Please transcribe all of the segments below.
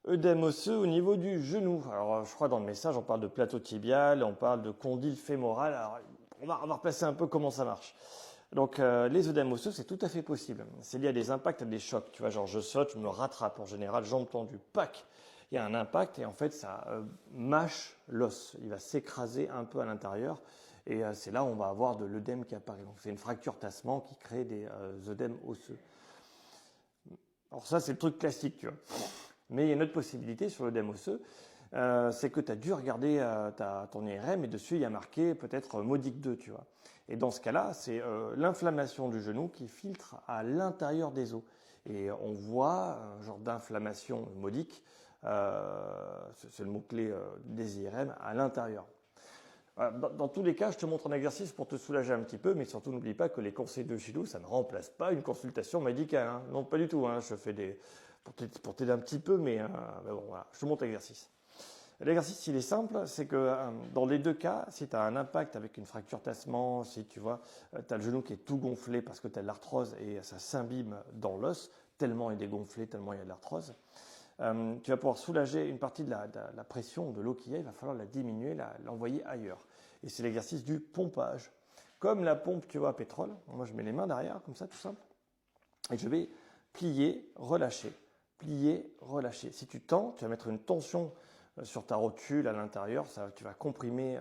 œdème osseux au niveau du genou. Alors, je crois dans le message, on parle de plateau tibial, on parle de condyle fémoral. Alors, on va repasser un peu comment ça marche. Donc, les œdèmes osseux, c'est tout à fait possible. C'est lié à des impacts, à des chocs. Tu vois, genre, je saute, je me rattrape. En général, jambe tendue, pac. Il y a un impact et en fait, ça mâche l'os. Il va s'écraser un peu à l'intérieur. Et c'est là où on va avoir de l'œdème qui apparaît. Donc, c'est une fracture tassement qui crée des œdèmes osseux. Alors ça, c'est le truc classique, tu vois. Mais il y a une autre possibilité sur l'œdème osseux, c'est que tu as dû regarder ton IRM et dessus, il y a marqué peut-être modique 2, tu vois. Et dans ce cas-là, c'est l'inflammation du genou qui filtre à l'intérieur des os. Et on voit un genre d'inflammation modique, c'est le mot-clé des IRM, à l'intérieur. Dans tous les cas, je te montre un exercice pour te soulager un petit peu, mais surtout n'oublie pas que les conseils de Chilo, ça ne remplace pas une consultation médicale. Hein. Non, pas du tout. Hein. Je fais pour t'aider un petit peu, mais bon, voilà. Je te montre l'exercice. L'exercice, il est simple, c'est que dans les deux cas, si tu as un impact avec une fracture tassement, si tu vois, tu as le genou qui est tout gonflé parce que tu as de l'arthrose et ça s'imbibe dans l'os, tellement il est gonflé, tellement il y a de l'arthrose, tu vas pouvoir soulager une partie de la pression de l'eau qu'il y a, il va falloir la diminuer, l'envoyer ailleurs. Et c'est l'exercice du pompage. Comme la pompe, tu vois, à pétrole, moi je mets les mains derrière, comme ça, tout simple, et je vais plier, relâcher, plier, relâcher. Si tu tends, tu vas mettre une tension sur ta rotule à l'intérieur, tu vas comprimer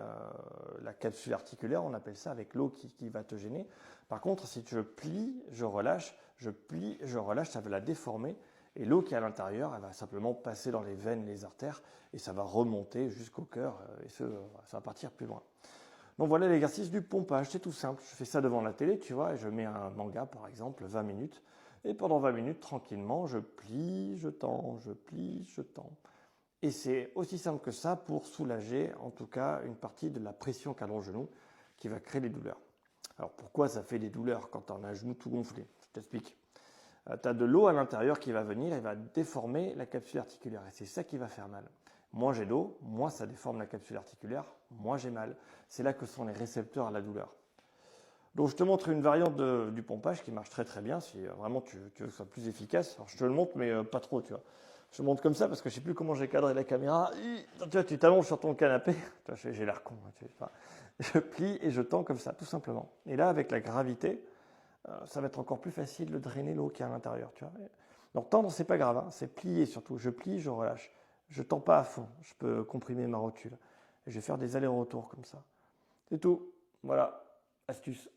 la capsule articulaire, on appelle ça, avec l'eau qui va te gêner. Par contre, si tu plies, je relâche, je plie, je relâche, ça va la déformer. Et l'eau qui est à l'intérieur, elle va simplement passer dans les veines, les artères, et ça va remonter jusqu'au cœur, et ça va partir plus loin. Donc voilà l'exercice du pompage, c'est tout simple. Je fais ça devant la télé, tu vois, et je mets un manga par exemple, 20 minutes, et pendant 20 minutes, tranquillement, je plie, je tends, je plie, je tends. Et c'est aussi simple que ça pour soulager, en tout cas, une partie de la pression qu'a dans le genou qui va créer des douleurs. Alors pourquoi ça fait des douleurs quand on a un genou tout gonflé? Je t'explique. Tu as de l'eau à l'intérieur qui va venir et va déformer la capsule articulaire. Et c'est ça qui va faire mal. Moins j'ai d'eau, moins ça déforme la capsule articulaire, moins j'ai mal. C'est là que sont les récepteurs à la douleur. Donc je te montre une variante du pompage qui marche très très bien si vraiment tu veux que ce soit plus efficace. Alors je te le montre mais pas trop, tu vois. Je te montre comme ça parce que je sais plus comment j'ai cadré la caméra. Tu vois, tu t'allonges sur ton canapé. J'ai l'air con. Hein, tu sais pas. Je plie et je tends comme ça, tout simplement. Et là, avec la gravité, ça va être encore plus facile de drainer l'eau qui est à l'intérieur, tu vois. Donc tendre, c'est pas grave, hein, c'est plier surtout. Je plie, je relâche. Je tends pas à fond. Je peux comprimer ma rotule. Et je vais faire des allers-retours comme ça. C'est tout. Voilà, astuce.